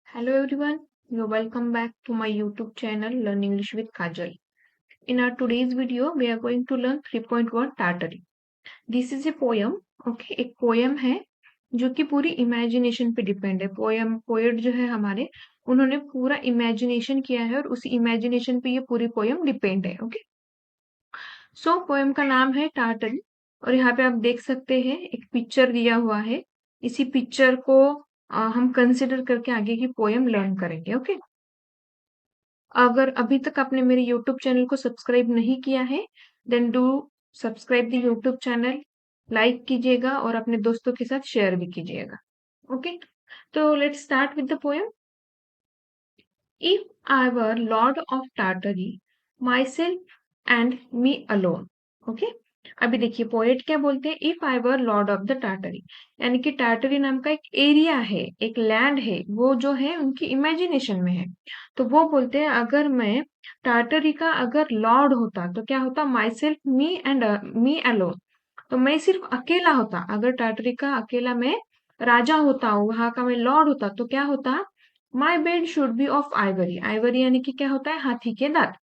Hello everyone, you're welcome back to my YouTube channel Learn English with Kajal. In our today's video, we are going to learn 3.1 Tartary. This is a poem, okay? एक poem है जो कि पूरी imagination पे depend है. Poet जो है हमारे, उन्होंने पूरा इमेजिनेशन किया है और उसी इमेजिनेशन पे ये पूरी पोयम डिपेंड है, ओके? सो पोयम का नाम है टार्टरी और यहाँ पे आप देख सकते हैं एक पिक्चर दिया हुआ है. इसी पिक्चर को हम कंसिडर करके आगे की पोयम लर्न करेंगे, ओके? अगर अभी तक आपने मेरे YouTube चैनल को सब्सक्राइब नहीं किया है, then do subscribe the YouTube channel, like कीजिएगा और अपने दोस्तों के साथ शेयर भी कीजिएगा. ओके, तो let's start with the poem. If I were lord of Tartary, my self and me alone. Okay, अभी देखिए पोएट क्या बोलते हैं. If I were lord of the Tartary, यानी कि टार्टरी नाम का एक एरिया है, एक लैंड है, वो जो है उनकी इमेजिनेशन में है. तो वो बोलते हैं अगर मैं टार्टरी का अगर लॉर्ड होता तो क्या होता. My self me and me alone. तो मैं सिर्फ अकेला होता. अगर टार्टरी का अकेला मैं राजा होता, वहां का मैं लॉर्ड होता, तो क्या होता. My bed should be of Ivory. Ivory यानी कि क्या होता है, हाथी के दांत.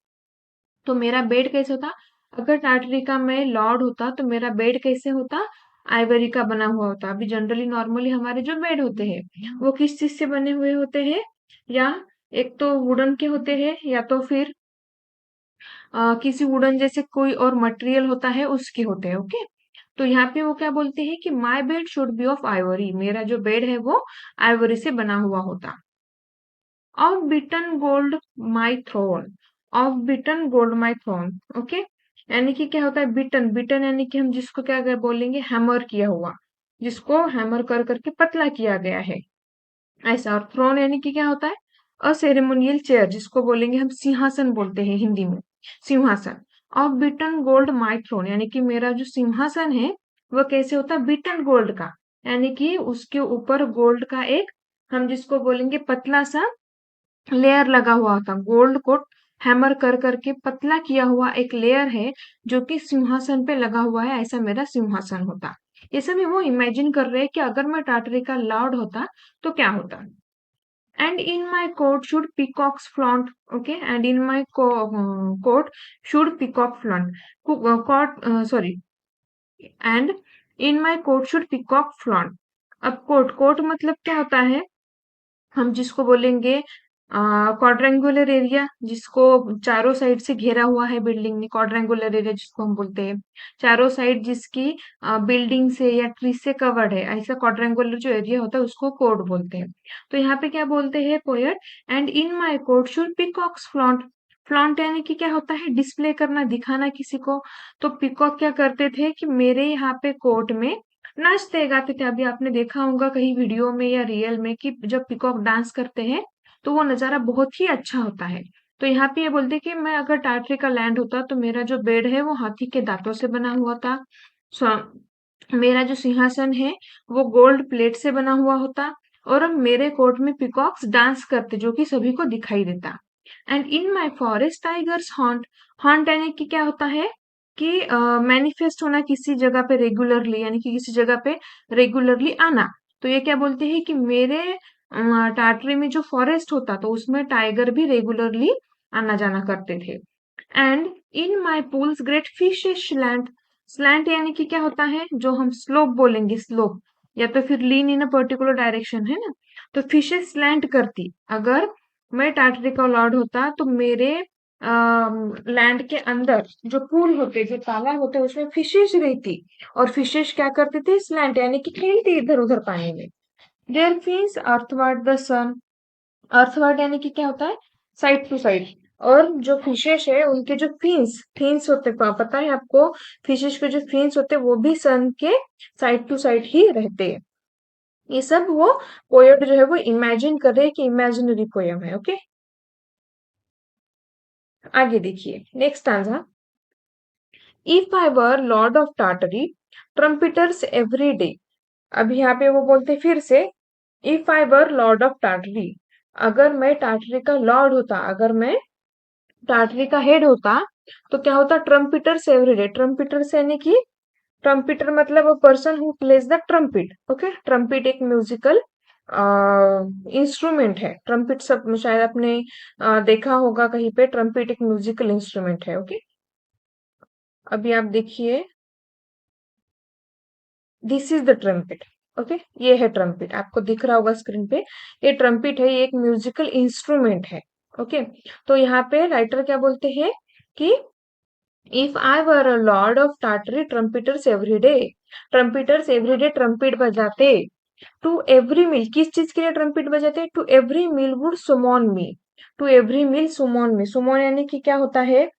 तो मेरा बेड कैसे होता. अगर टार्टरी का मैं लॉर्ड होता तो मेरा बेड कैसे होता. आइवरी का बना हुआ होता. अभी जनरली नॉर्मली हमारे जो बेड होते हैं वो किस चीज से बने हुए होते हैं, या एक तो वुडन के होते हैं या तो फिर किसी वुडन जैसे कोई और मटेरियल होता है उसके होते हैं. ओके, तो यहाँ पे वो क्या बोलते हैं कि my bed should be of Ivory. मेरा जो बेड है वो आइवरी से बना हुआ होता. Of beaten gold my throne. Of beaten gold my throne. Okay, यानी कि क्या होता है बिटन. बिटन यानी कि हम जिसको क्या अगर बोलेंगे हैमर किया हुआ, जिसको हैमर कर करके पतला किया गया है, ऐसा. और थ्रोन यानी कि क्या होता है अ सेरेमोनियल चेयर, जिसको बोलेंगे हम सिंहासन बोलते हैं हिंदी में, सिंहासन. Of beaten gold my throne, यानी कि मेरा जो सिंहासन है वह कैसे होता है. बिटन गोल्ड का, यानी कि उसके ऊपर गोल्ड का एक, हम जिसको बोलेंगे पतला सा लेयर लगा हुआ होता. गोल्ड को हैमर कर करके पतला किया हुआ एक लेयर है जो कि सिंहासन पे लगा हुआ है. ऐसा मेरा सिंहासन होता. ये सभी वो इमेजिन कर रहे हैं कि अगर मैं टाटरी का लॉर्ड होता तो क्या होता. And in my court should peacocks flaunt. Okay, and in my court should peacock flaunt. Sorry, and in my court should peacock flaunt. अब कोर्ट मतलब क्या होता है, हम जिसको बोलेंगे क्वाड्रेंगुलर एरिया, जिसको चारों साइड से घेरा हुआ है बिल्डिंग ने. क्वाड्रेंगुलर एरिया जिसको हम बोलते हैं, चारों साइड जिसकी बिल्डिंग से या ट्री से कवर्ड है, ऐसा क्वाड्रेंगुलर जो एरिया होता है उसको कोर्ट बोलते हैं. तो यहाँ पे क्या बोलते हैं poet. And in my court should peacocks flaunt. Flaunt यानी कि क्या होता है, डिस्प्ले करना, दिखाना किसी को. तो पिकॉक क्या करते थे कि मेरे यहाँ पे कोर्ट में नाचते गाते थे. अभी आपने देखा होगा कहीं वीडियो में या रियल में कि जब पिकॉक डांस करते हैं तो वो नजारा बहुत ही अच्छा होता है. तो यहाँ पे ये बोलते कि मैं अगर टार्टरी का लैंड होता तो मेरा जो बेड है वो हाथी के दांतों से बना हुआ था. मेरा जो सिंहासन है वो गोल्ड प्लेट से बना हुआ होता. और मेरे कोर्ट में पिकॉक्स डांस करते जो कि सभी को दिखाई देता. And in my forest tigers haunt. Haunt यानी कि क्या होता है कि मैनिफेस्ट होना किसी जगह पे रेगुलरली, यानी कि किसी जगह पे रेगुलरली आना. तो ये क्या बोलते हैं कि मेरे टाटरी में जो फॉरेस्ट होता तो उसमें टाइगर भी रेगुलरली आना जाना करते थे. And in my pools great fishes slant. Slant यानी कि क्या होता है, जो हम स्लोप बोलेंगे, स्लोप या तो फिर लीन इन अ पर्टिकुलर डायरेक्शन, है ना. तो फिशेस स्लैंट करती. अगर मैं टाटरी का लॉर्ड होता तो मेरे लैंड के अंदर जो पूल होते, जो तालाब होते, उसमें फिशेस रहती. और फिशेस क्या करते थे, स्लैंट यानी कि खेलती इधर उधर पानी में. Their fins athwart the sun. Athwart यानी कि क्या होता है, साइड टू साइड. और जो फिशेस है उनके जो फिन्स फिन्स होते हैं, पता है आपको, फिशेस के जो फिन्स होते हैं वो भी सन के साइड टू साइड ही रहते हैं. ये सब वो पोएट जो है वो इमेजिन कर रहे हैं कि इमेजिनरी पोएम है. ओके, आगे देखिए next stanza. If I were lord of Tartary, trumpeters every day. अभी यहाँ पे वो बोलते फिर से. If I were lord of Tartary, अगर मैं टार्टरी का लॉर्ड होता, अगर मैं टार्टरी का हेड होता तो क्या होता. ट्रम्पिटर्स एवरीडे. ट्रम्पिटर्स यानी कि ट्रम्पिटर मतलब a person who plays the trumpet. Okay, trumpet एक म्यूजिकल इंस्ट्रूमेंट है। ट्रम्पेट सब शायद आपने देखा होगा कहीं पे, ट्रम्पेट एक म्यूजिकल इंस्ट्रूमेंट है। ओके, अभी आप देखिए, this is the trumpet. Okay, ये है ट्रम्पेट, आपको दिख रहा होगा स्क्रीन पे। ये ट्रम्पेट है, ये एक म्यूजिकल इंस्ट्रूमेंट है। ओके, तो यहाँ पे राइटर क्या बोलते हैं कि if I were a lord of Tartary trumpeters every day trumpet बजाते टू एवरी मील। किस चीज के लिए ट्रम्पेट बजाते? To every meal would summon me. To every meal summon me, summon यानी कि क्या होता है?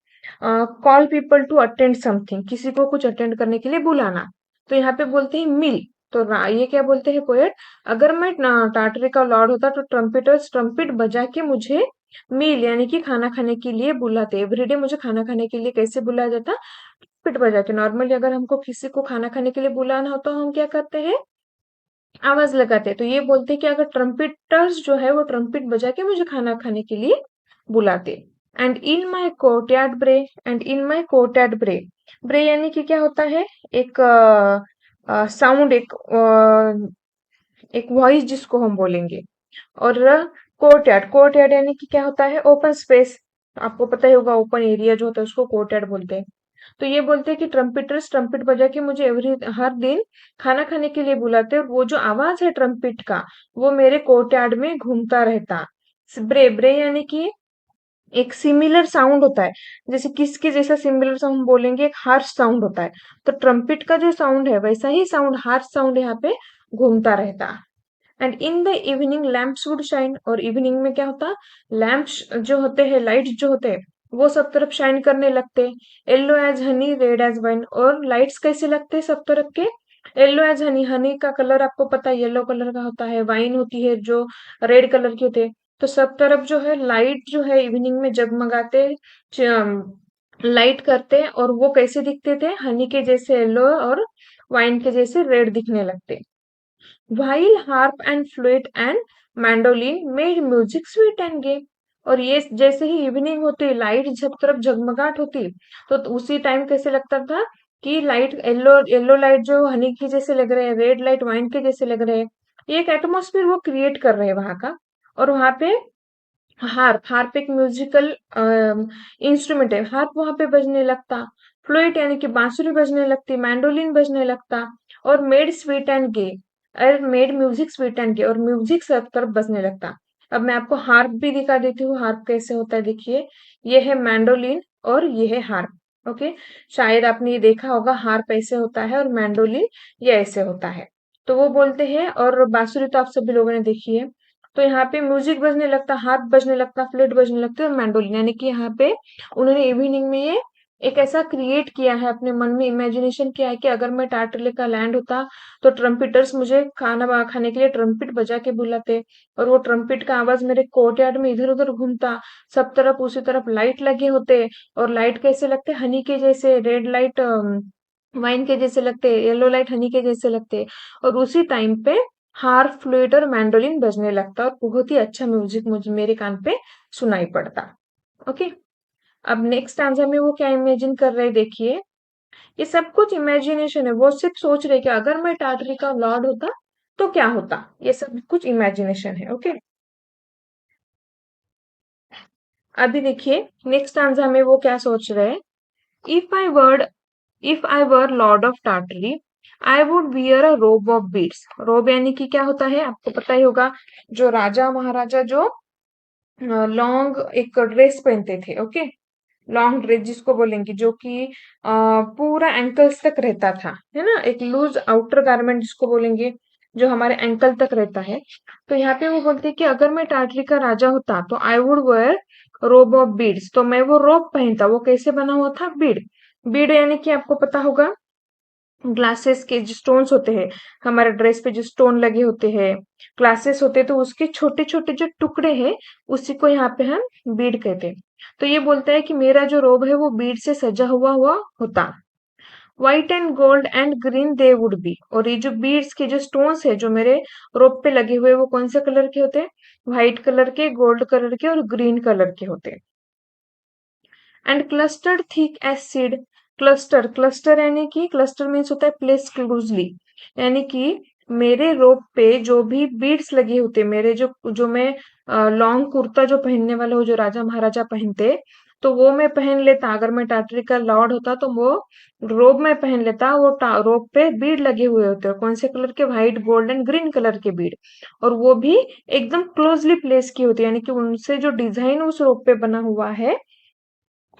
Call people to attend something, किसी को कुछ अटेंड करने के लिए बुलाना। तो यहाँ पे बोलते हैं मिल। तो ये क्या बोलते हैं पोएट, अगर मैं टाटरी का लॉर्ड होता तो ट्रम्पेटर्स ट्रम्पेट बजा के मुझे मील यानी कि खाना खाने के लिए बुलाते। एवरीडे मुझे खाना खाने के लिए कैसे बुलाया जाता? ट्रम्पेट बजा के। नॉर्मली अगर हमको किसी को खाना खाने के लिए बुलाना हो तो हम क्या करते हैं? आवाज लगाते हैं। तो ये बोलते हैं कि अगर ट्रम्पेटर्स जो है वो ट्रम्पेट बजा के मुझे खाना खाने के लिए बुलाते। एंड इन माई कोर्टयार्ड ब्रे, एंड इन माई कोर्टयार्ड ब्रे, ब्रे यानी कि क्या होता है? एक साउंड, एक वॉइस जिसको हम बोलेंगे। और कोर्टयार्ड, कोर्टयार्ड यानी कि क्या होता है? Open space. आपको पता ही होगा, ओपन एरिया जो होता है उसको कोर्टयार्ड बोलते हैं। तो ये बोलते हैं कि ट्रम्पेटर्स ट्रम्पेट बजा के मुझे हर दिन खाना खाने के लिए बुलाते हैं, और वो जो आवाज है ट्रम्पेट का वो मेरे कोर्टयार्ड में घूमता रहता। ब्रे, ब्रे यानी कि एक सिमिलर साउंड होता है। जैसे किसके जैसा सिमिलर साउंड बोलेंगे? एक हार्श साउंड होता है। तो ट्रम्पेट का जो साउंड है वैसा ही साउंड, हार्श साउंड यहाँ पे घूमता रहता। And in the evening lamps would shine, और इवनिंग में क्या होता? लैम्प्स जो होते हैं, लाइट्स जो होते हैं, वो सब तरफ शाइन करने लगते। Yellow as honey, red as wine, और लाइट्स कैसे लगते हैं सब तरफ के? येलो एज हनी, हनी का कलर आपको पता है येलो कलर का होता है, वाइन होती है जो रेड कलर की होती है। तो सब तरफ जो है लाइट जो है इवनिंग में जगमगाते, लाइट करते, और वो कैसे दिखते थे? हनी के जैसे येलो, और वाइन के जैसे रेड दिखने लगते। while harp and flute and mandolin made music sweet and gay। और ये जैसे ही इवनिंग होती, लाइट सब तरफ जगमगाहट होती, तो उसी टाइम कैसे लगता था कि लाइट, येलो येलो लाइट जो हनी की जैसे लग रहे हैं, रेड लाइट वाइन के जैसे लग रहे हैं। ये एक एटमोस्फियर वो क्रिएट कर रहे हैं वहां का। और वहां पे हार्प, हार्प एक म्यूजिकल इंस्ट्रूमेंट है, हार्प वहां पे बजने लगता। फ्लूट यानी कि बांसुरी बजने लगती, मैंडोलिन बजने लगता। और मेड स्वीट एंड गे, और मेड म्यूजिक स्वीट एंड गे, और म्यूजिक सब तरफ बजने लगता। अब मैं आपको हार्प भी दिखा देती हूँ, हार्प कैसे होता है। देखिए, ये है मैंडोलिन और ये है हार्प। ओके, शायद आपने ये देखा होगा, हार्प ऐसे होता है और मैंडोलिन ये ऐसे होता है। तो वो बोलते हैं, और बांसुरी तो आप सभी लोगों ने देखी है। तो यहाँ पे म्यूजिक बजने लगता, हार्प बजने लगता, फ्लूट बजने लगते और मैंडोलिन, यानी कि यहाँ पे उन्होंने इवनिंग में ये एक ऐसा क्रिएट किया है, अपने मन में इमेजिनेशन किया है कि अगर मैं टाटले का लैंड होता तो ट्रम्पेटर्स मुझे खाने के लिए ट्रम्पेट बजा के बुलाते, और वो ट्रम्पेट का आवाज मेरे कोर्टयार्ड में इधर उधर घूमता। सब तरफ उसी तरफ लाइट लगे होते, और लाइट कैसे लगते? हनी के जैसे, रेड लाइट वाइन के जैसे लगते, येलो लाइट हनी के जैसे लगते। और उसी टाइम पे हार्प, फ्लूट और मैंडोलिन बजने लगता, और बहुत ही अच्छा म्यूजिक मुझे मेरे कान पे सुनाई पड़ता। ओके, अब नेक्स्ट आंसर में वो क्या इमेजिन कर रहे हैं, देखिए। ये सब कुछ इमेजिनेशन है, वो सिर्फ सोच रहे कि अगर मैं टाटरी का लॉर्ड होता तो क्या होता। ये सब कुछ इमेजिनेशन है। ओके, अभी देखिए नेक्स्ट आंसर में वो क्या सोच रहे हैं। If I were if I were lord of Tartary I would wear a robe of beads. रोब यानी कि क्या होता है, आपको पता ही होगा, जो राजा महाराजा जो लॉन्ग एक ड्रेस पहनते थे। ओके, लॉन्ग ड्रेस जिसको बोलेंगे, जो कि पूरा एंकल्स तक रहता था, है ना, एक लूज आउटर गारमेंट जिसको बोलेंगे, जो हमारे एंकल तक रहता है। तो यहाँ पे वो बोलते हैं कि अगर मैं टाटरी का राजा होता तो आई वुड वेयर रोब ऑफ बीड्स, तो मैं वो रोब पहनता। वो कैसे बना हुआ था? बीड, बीड यानी कि आपको पता होगा, ग्लासेस के जो स्टोन्स होते हैं, हमारे ड्रेस पे जो स्टोन लगे होते हैं, ग्लासेस होते हैं, तो उसके छोटे छोटे जो टुकड़े हैं उसी को यहाँ पे हम बीड कहते हैं। तो ये बोलता है कि मेरा जो रोब है वो बीड से सजा हुआ हुआ होता। White and gold and green they would be, और ये जो बीड्स के जो स्टोन्स है जो मेरे रोब पे लगे हुए, वो कौन से कलर के होते हैं? व्हाइट कलर के, गोल्ड कलर के और ग्रीन कलर के होते हैं। And clustered thick as seed, cluster, cluster यानी कि क्लस्टर मीन्स होता है प्लेस क्लोजली, यानी कि मेरे रोप पे जो भी बीड्स लगे होते, मेरे जो जो मैं लॉन्ग कुर्ता जो पहनने वाला हूँ, जो राजा महाराजा पहनते, तो वो मैं पहन लेता। अगर मैं टाटरी का लॉर्ड होता तो वो रोब में पहन लेता। वो रोब पे बीड लगे हुए होते हैं, कौन से कलर के? White, gold and green colour के बीड। और वो भी एकदम क्लोजली प्लेस की होती है, यानी कि उनसे जो डिजाइन उस रोप पे बना हुआ है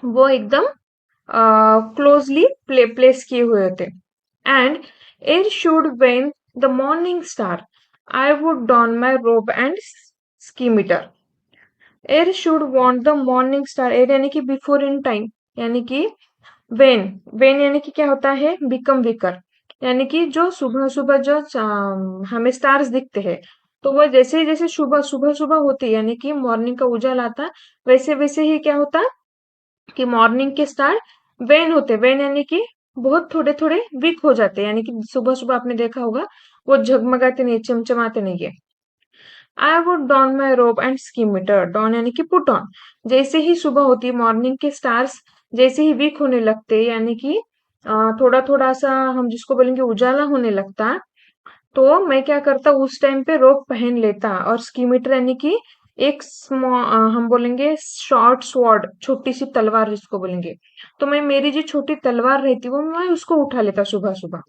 वो एकदम क्लोजली प्लेस किए हुए होते। And er should when the morning star I would don my robe and scimitar. Er should want the morning star, er यानी कि बिफोर इन टाइम, यानी कि वेन, वेन यानी कि क्या होता है? बिकम विकर, यानी कि जो सुबह सुबह जो हमें स्टार्स दिखते हैं, तो वो जैसे जैसे सुबह सुबह सुबह होती, यानी कि मॉर्निंग का उजाला आता, वैसे वैसे ही क्या होता कि मॉर्निंग के स्टार वेन होते, वेन यानी कि बहुत थोड़े थोड़े वीक हो जाते, यानी कि सुबह सुबह आपने देखा होगा वो झगमगाते नहीं, चमचमाते नहीं है। आई would don my robe and स्कीमीटर, don यानी कि पुट ऑन। जैसे ही सुबह होती है, मॉर्निंग के स्टार्स जैसे ही वीक होने लगते, यानी कि थोड़ा थोड़ा सा हम जिसको बोलेंगे उजाला होने लगता, तो मैं क्या करता, उस टाइम पे रोब पहन लेता। और स्कीमीटर यानी कि एक हम बोलेंगे शॉर्ट स्वॉर्ड, छोटी सी तलवार जिसको बोलेंगे, तो मैं मेरी जो छोटी तलवार रहती वो मैं उसको उठा लेता सुबह सुबह।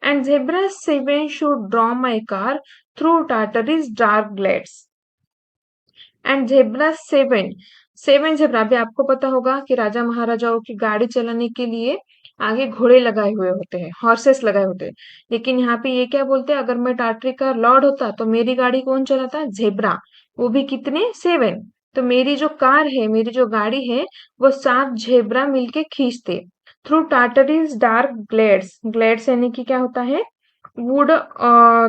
And zebra 7 should draw my car through Tartary's dark glades. And zebra 7, 7 zebra, अभी आपको पता होगा कि राजा महाराजाओं की गाड़ी चलाने के लिए आगे घोड़े लगाए हुए होते हैं, हॉर्सेस लगाए होते हैं। लेकिन यहाँ पे ये क्या बोलते हैं, अगर मैं टाटरी का लॉर्ड होता तो मेरी गाड़ी कौन चलाता? ज़ेब्रा। वो भी कितने? 7। तो मेरी जो कार है, मेरी जो गाड़ी है, वो 7 ज़ेब्रा मिलके खींचते थ्रू टाटरीज डार्क ग्लेड्स। ग्लेड्स यानी कि क्या होता है? वुड,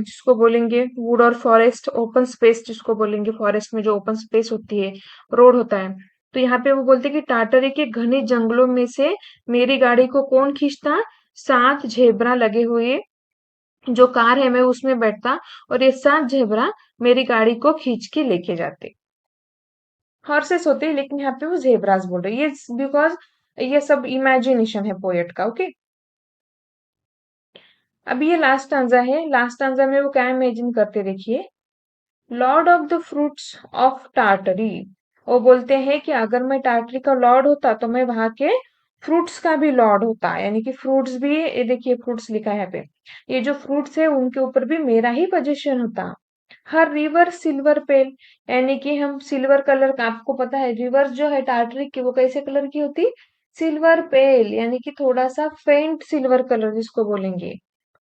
जिसको बोलेंगे वुड, और फॉरेस्ट ओपन स्पेस जिसको बोलेंगे, फॉरेस्ट में जो ओपन स्पेस होती है, रोड होता है। तो यहाँ पे वो बोलते हैं कि टाटरी के घने जंगलों में से मेरी गाड़ी को कौन खींचता? 7 ज़ेब्रा लगे हुए जो कार है, मैं उसमें बैठता और ये 7 ज़ेब्रा मेरी गाड़ी को खींच के लेके जाते। हॉर्सेस होते हैं, लेकिन यहाँ पे वो ज़ेब्रास बोल रहे हैं, ये बिकॉज ये सब इमेजिनेशन है पोएट का। ओके, अब ये लास्ट स्टांजा है। लास्ट स्टांजा में वो क्या इमेजिन करते, देखिए। Lord of the fruits of Tartary, वो बोलते हैं कि अगर मैं टार्टरी का लॉर्ड होता तो मैं वहां के फ्रूट्स का भी लॉर्ड होता, यानी कि फ्रूट्स भी, ये देखिए फ्रूट्स लिखा है यहाँ पे, ये जो फ्रूट्स है उनके ऊपर भी मेरा ही पोजीशन होता। हर रिवर सिल्वर पेल, यानी कि हम सिल्वर कलर का, आपको पता है रिवर जो है टार्टरी की वो कैसे कलर की होती? सिल्वर पेल, यानी कि थोड़ा सा फेंट सिल्वर कलर जिसको बोलेंगे।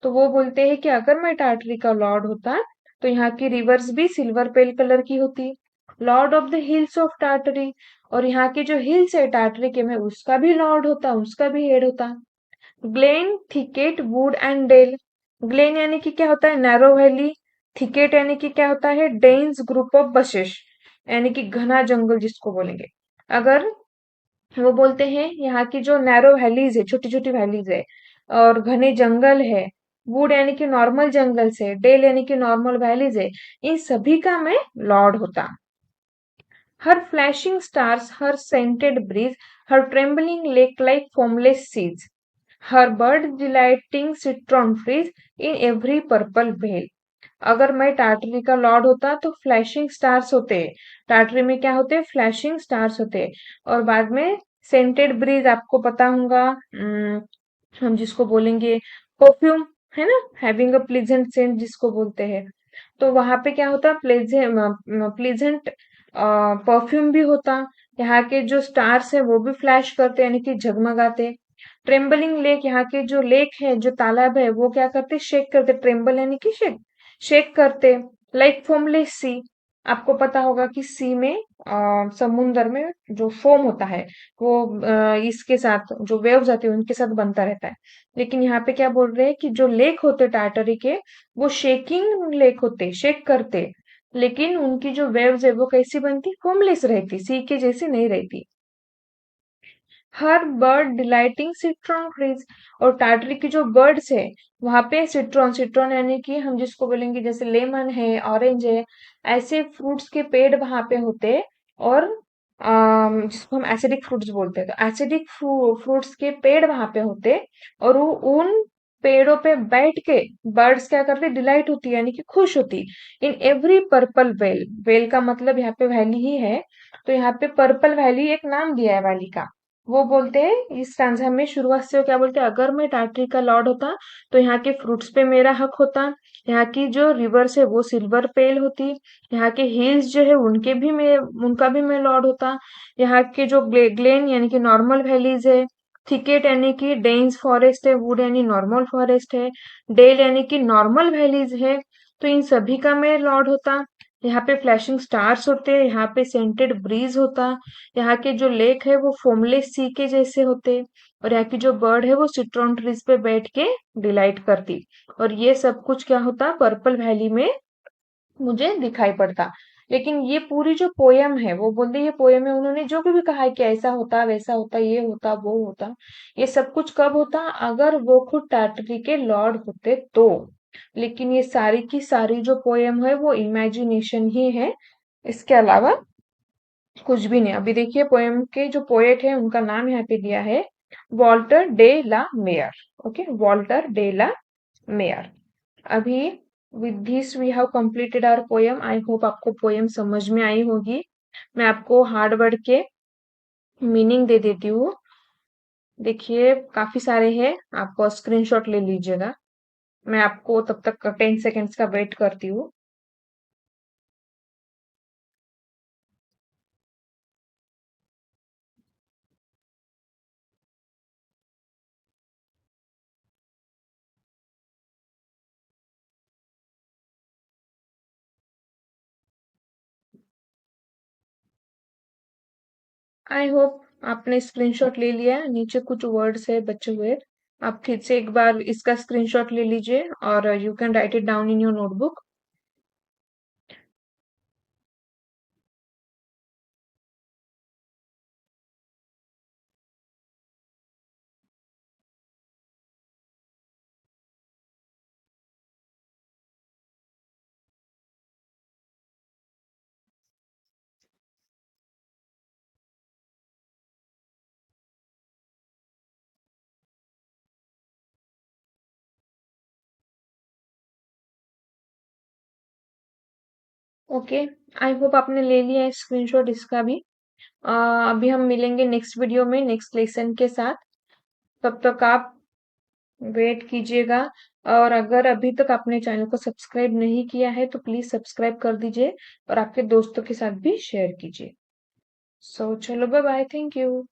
तो वो बोलते हैं कि अगर मैं टार्टरी का लॉर्ड होता तो यहाँ की रिवर्स भी सिल्वर पेल कलर की होती। Lord of the hills of Tartary, और यहाँ की जो हिल्स है टाटरी के, मैं उसका भी लॉर्ड होता, उसका भी हेड होता। Glen, thicket, wood and dell. Glen यानी कि क्या होता है? Narrow valley. थिकेट यानी कि क्या होता है? डेंस ग्रुप ऑफ बशेस, यानी कि घना जंगल जिसको बोलेंगे। अगर वो बोलते हैं यहाँ की जो नैरो वैलीज है, छोटी छोटी वैलीज है और घने जंगल है, वुड यानी कि नॉर्मल जंगल से, डेल यानी कि नॉर्मल वैलीज है, इन सभी का मैं लॉर्ड होता। Her flashing stars, her scented breeze, her trembling lake like foamless seas, her bird delighting citron trees in every purple vale. अगर मैं टाटरी का लॉर्ड होता तो फ्लैशिंग स्टार्स होते, टाटरी में क्या होते? फ्लैशिंग स्टार्स होते। और बाद में सेंटेड ब्रीज, आपको पता होगा, हम जिसको बोलेंगे परफ्यूम, है ना, हैविंग अ प्लीजेंट सेंट जिसको बोलते हैं, तो वहां पे क्या होता? प्लीजेंट परफ्यूम भी होता। यहाँ के जो स्टार्स है वो भी फ्लैश करते, यानी कि झगमगाते। ट्रेम्बलिंग लेक, यहाँ के जो लेक है, जो तालाब है, वो क्या करते? शेक करते। ट्रेम्बल यानी कि शेक, शेक करते। लाइक फोमलेस सी, आपको पता होगा कि सी में, समुंदर में जो फोम होता है वो इसके साथ जो वेव्स आती है उनके साथ बनता रहता है। लेकिन यहाँ पे क्या बोल रहे हैं कि जो लेक होते टाटरी के, वो शेकिंग लेक होते, शेक करते, लेकिन उनकी जो वेव्स है वो कैसी बनती? फोमलेस रहती, सी के जैसी नहीं रहती। हर बर्ड डिलाइटिंग सिट्रॉन ट्रीज, और टाटरी की जो बर्ड्स है वहां पे सिट्रॉन, सिट्रॉन यानी कि हम जिसको बोलेंगे जैसे लेमन है, ऑरेंज है, ऐसे फ्रूट्स के पेड़ वहां पे होते। और जिसको हम एसिडिक फ्रूट्स बोलते हैं, तो एसिडिक फ्रूट्स के पेड़ वहां पे होते। और वो उन पेड़ों पे बैठ के बर्ड्स क्या करते, डिलाइट होती है यानी कि खुश होती। इन एवरी पर्पल वेल, वेल का मतलब यहाँ पे वैली ही है, तो यहाँ पे पर्पल वैली एक नाम दिया है वैली का। वो बोलते हैं इस स्टैंजा में शुरुआत से वो क्या बोलते हैं, अगर मैं टाटरी का लॉर्ड होता तो यहाँ के फ्रूट्स पे मेरा हक होता, यहाँ की जो रिवर्स है वो सिल्वर पेल होती, यहाँ के हिल्स जो है उनका भी मैं लॉर्ड होता, यहाँ के जो ग्लेन यानी कि नॉर्मल वैलीज है, थिकेट यानी कि डेंस फॉरेस्ट है, वुड यानी नॉर्मल फॉरेस्ट है, डेल यानी कि नॉर्मल वैलीज है, तो इन सभी का मैं लॉर्ड होता। यहाँ पे फ्लैशिंग स्टार्स होते हैं, यहाँ पे सेंटेड ब्रीज होता, यहाँ के जो लेक है वो फोमलेस सी के जैसे होते, और यहाँ की जो बर्ड है वो सिट्रॉन ट्रीज पे बैठ के डिलाइट करती, और ये सब कुछ क्या होता पर्पल वैली में मुझे दिखाई पड़ता। लेकिन ये पूरी जो पोयम है वो बोलते ये पोयम में उन्होंने जो भी कहा है कि ऐसा होता वैसा होता ये होता वो होता, ये सब कुछ कब होता अगर वो खुद टाटरी के लॉर्ड होते तो। लेकिन ये सारी की सारी जो पोयम है वो इमेजिनेशन ही है, इसके अलावा कुछ भी नहीं। अभी देखिए पोयम के जो पोएट है उनका नाम यहाँ पे दिया है Walter de la Mare. Okay, Walter de la Mare. अभी with this we have completed our poem। I hope आपको पोयम समझ में आई होगी। मैं आपको हार्ड वर्ड के मीनिंग दे देती हूँ। देखिए काफी सारे हैं, आप स्क्रीनशॉट ले लीजिएगा। मैं आपको तब तक 10 सेकेंड्स का वेट करती हूँ। आई होप आपने स्क्रीनशॉट ले लिया है। नीचे कुछ वर्ड्स है बचे हुए, आप फिर से एक बार इसका स्क्रीनशॉट ले लीजिए और you can write it down in your notebook. Okay, I hope आपने ले लिया है स्क्रीनशॉट इसका भी। अभी हम मिलेंगे नेक्स्ट वीडियो में नेक्स्ट लेसन के साथ। तब तक आप वेट कीजिएगा, और अगर अभी तक आपने चैनल को सब्सक्राइब नहीं किया है तो प्लीज सब्सक्राइब कर दीजिए और आपके दोस्तों के साथ भी शेयर कीजिए। सो चलो बाय बाय, थैंक यू।